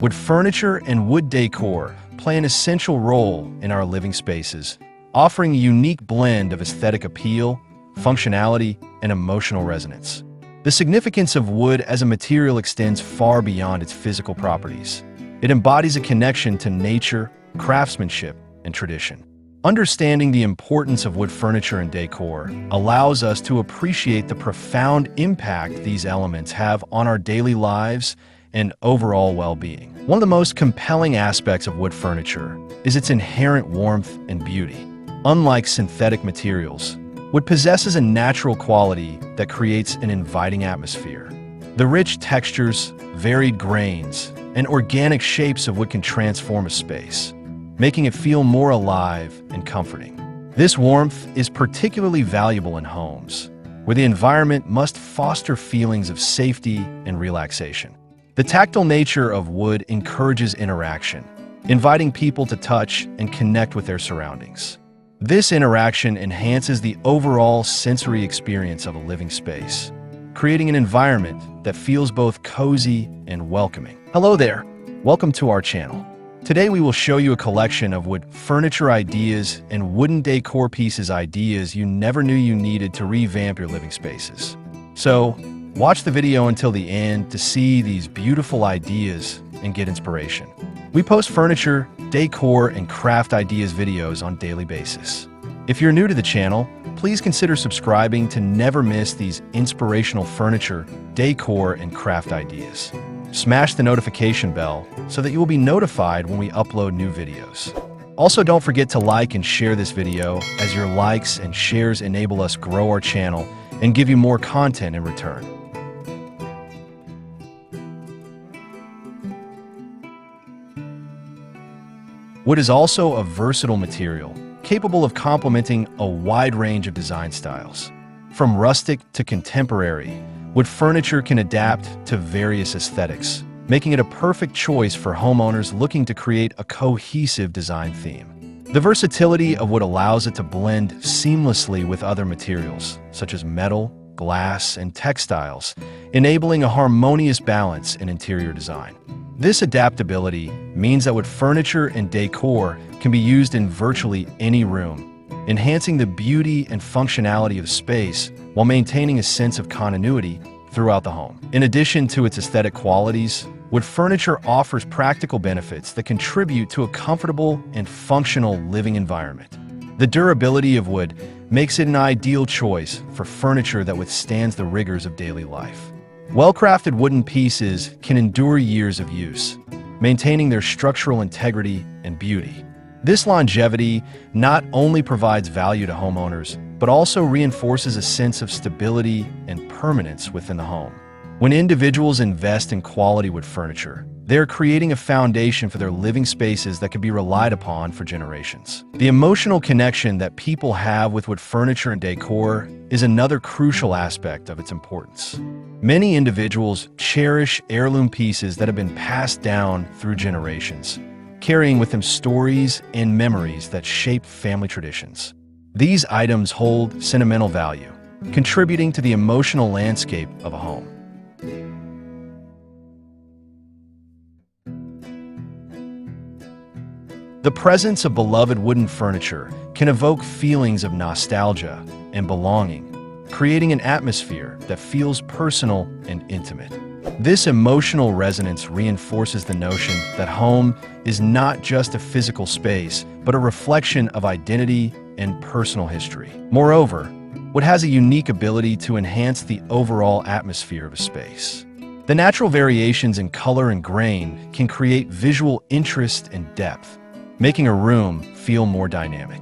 Wood furniture and wood decor play an essential role in our living spaces, offering a unique blend of aesthetic appeal, functionality, and emotional resonance. The significance of wood as a material extends far beyond its physical properties. It embodies a connection to nature, craftsmanship, and tradition. Understanding the importance of wood furniture and decor allows us to appreciate the profound impact these elements have on our daily lives and overall well-being. One of the most compelling aspects of wood furniture is its inherent warmth and beauty. Unlike synthetic materials, wood possesses a natural quality that creates an inviting atmosphere. The rich textures, varied grains, and organic shapes of wood can transform a space, making it feel more alive and comforting. This warmth is particularly valuable in homes, where the environment must foster feelings of safety and relaxation. The tactile nature of wood encourages interaction, inviting people to touch and connect with their surroundings. This interaction enhances the overall sensory experience of a living space, creating an environment that feels both cozy and welcoming. Hello there, welcome to our channel. Today we will show you a collection of wood furniture ideas and wooden decor pieces ideas you never knew you needed to revamp your living spaces. So, watch the video until the end to see these beautiful ideas and get inspiration. We post furniture, decor, and craft ideas videos on a daily basis. If you're new to the channel, please consider subscribing to never miss these inspirational furniture, decor, and craft ideas. Smash the notification bell so that you will be notified when we upload new videos. Also, don't forget to like and share this video, as your likes and shares enable us grow our channel and give you more content in return. Wood is also a versatile material, capable of complementing a wide range of design styles. From rustic to contemporary, wood furniture can adapt to various aesthetics, making it a perfect choice for homeowners looking to create a cohesive design theme. The versatility of wood allows it to blend seamlessly with other materials, such as metal, glass, and textiles, enabling a harmonious balance in interior design. This adaptability means that wood furniture and decor can be used in virtually any room, enhancing the beauty and functionality of space while maintaining a sense of continuity throughout the home. In addition to its aesthetic qualities, wood furniture offers practical benefits that contribute to a comfortable and functional living environment. The durability of wood makes it an ideal choice for furniture that withstands the rigors of daily life. Well-crafted wooden pieces can endure years of use, maintaining their structural integrity and beauty. This longevity not only provides value to homeowners, but also reinforces a sense of stability and permanence within the home. When individuals invest in quality wood furniture, they are creating a foundation for their living spaces that can be relied upon for generations. The emotional connection that people have with wood furniture and decor is another crucial aspect of its importance. Many individuals cherish heirloom pieces that have been passed down through generations, carrying with them stories and memories that shape family traditions. These items hold sentimental value, contributing to the emotional landscape of a home. The presence of beloved wooden furniture can evoke feelings of nostalgia and belonging, creating an atmosphere that feels personal and intimate. This emotional resonance reinforces the notion that home is not just a physical space, but a reflection of identity and personal history. Moreover, wood has a unique ability to enhance the overall atmosphere of a space. The natural variations in color and grain can create visual interest and depth, making a room feel more dynamic.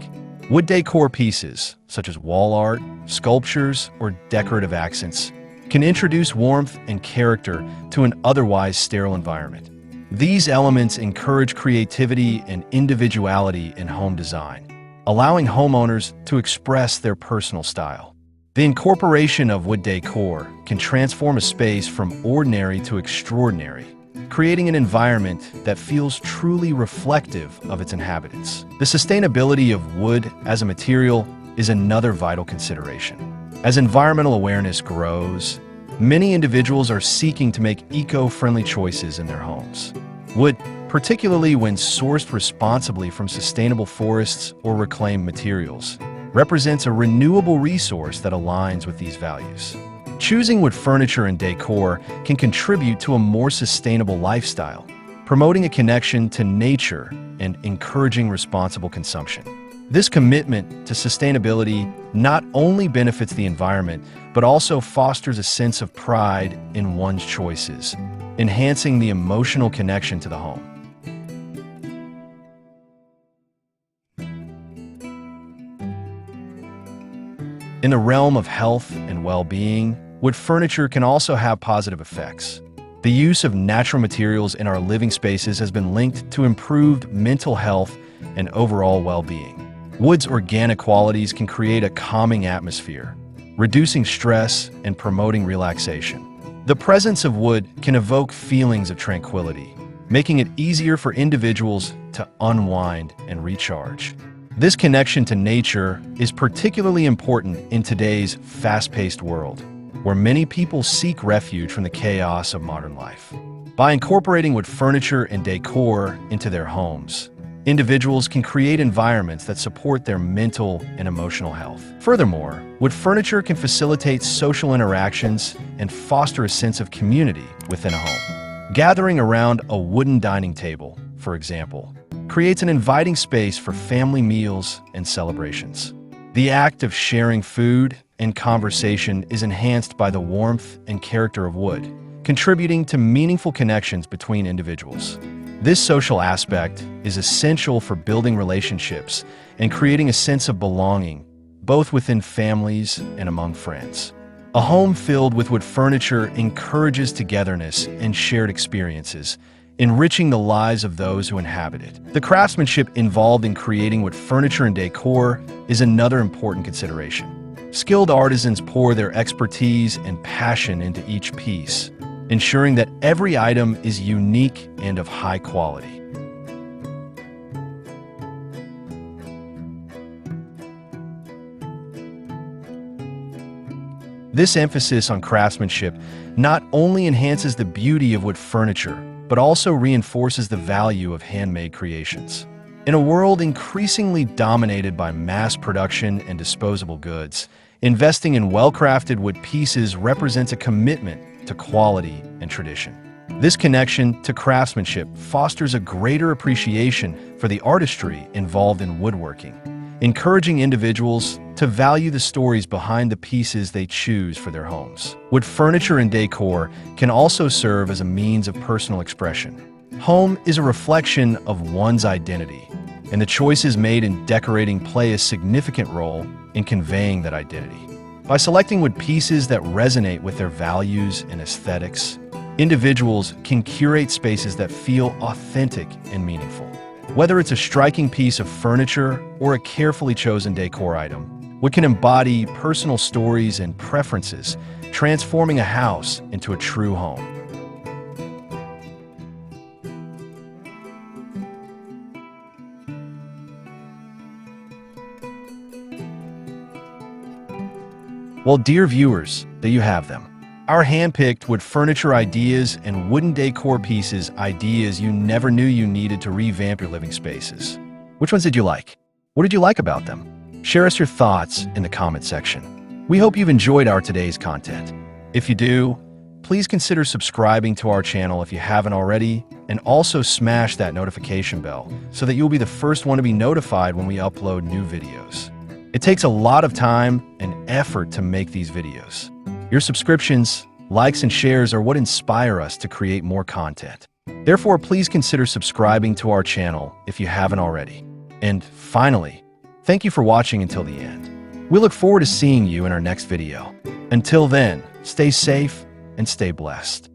Wood decor pieces, such as wall art, sculptures, or decorative accents, can introduce warmth and character to an otherwise sterile environment. These elements encourage creativity and individuality in home design, allowing homeowners to express their personal style. The incorporation of wood decor can transform a space from ordinary to extraordinary, creating an environment that feels truly reflective of its inhabitants. The sustainability of wood as a material is another vital consideration. As environmental awareness grows, many individuals are seeking to make eco-friendly choices in their homes. Wood, particularly when sourced responsibly from sustainable forests or reclaimed materials, represents a renewable resource that aligns with these values. Choosing wood furniture and decor can contribute to a more sustainable lifestyle, promoting a connection to nature and encouraging responsible consumption. This commitment to sustainability not only benefits the environment, but also fosters a sense of pride in one's choices, enhancing the emotional connection to the home. In the realm of health and well-being, wood furniture can also have positive effects. The use of natural materials in our living spaces has been linked to improved mental health and overall well-being. Wood's organic qualities can create a calming atmosphere, reducing stress and promoting relaxation. The presence of wood can evoke feelings of tranquility, making it easier for individuals to unwind and recharge. This connection to nature is particularly important in today's fast-paced world, where many people seek refuge from the chaos of modern life. By incorporating wood furniture and decor into their homes, individuals can create environments that support their mental and emotional health. Furthermore, wood furniture can facilitate social interactions and foster a sense of community within a home. Gathering around a wooden dining table, for example, creates an inviting space for family meals and celebrations. The act of sharing food and conversation is enhanced by the warmth and character of wood, contributing to meaningful connections between individuals. This social aspect is essential for building relationships and creating a sense of belonging, both within families and among friends. A home filled with wood furniture encourages togetherness and shared experiences, enriching the lives of those who inhabit it. The craftsmanship involved in creating wood furniture and decor is another important consideration. Skilled artisans pour their expertise and passion into each piece, ensuring that every item is unique and of high quality. This emphasis on craftsmanship not only enhances the beauty of wood furniture, but also reinforces the value of handmade creations. In a world increasingly dominated by mass production and disposable goods, investing in well-crafted wood pieces represents a commitment to quality and tradition. This connection to craftsmanship fosters a greater appreciation for the artistry involved in woodworking, encouraging individuals to value the stories behind the pieces they choose for their homes. Wood furniture and decor can also serve as a means of personal expression. Home is a reflection of one's identity, and the choices made in decorating play a significant role in conveying that identity. By selecting wood pieces that resonate with their values and aesthetics, individuals can curate spaces that feel authentic and meaningful. Whether it's a striking piece of furniture or a carefully chosen decor item, wood can embody personal stories and preferences, transforming a house into a true home. Well, dear viewers, there you have them. Our hand-picked wood furniture ideas and wooden decor pieces, ideas you never knew you needed to revamp your living spaces. Which ones did you like? What did you like about them? Share us your thoughts in the comment section. We hope you've enjoyed our today's content. If you do, please consider subscribing to our channel if you haven't already, and also smash that notification bell so that you'll be the first one to be notified when we upload new videos. It takes a lot of time and effort to make these videos. Your subscriptions, likes, and shares are what inspire us to create more content. Therefore, please consider subscribing to our channel if you haven't already. And finally, thank you for watching until the end. We look forward to seeing you in our next video. Until then, stay safe and stay blessed.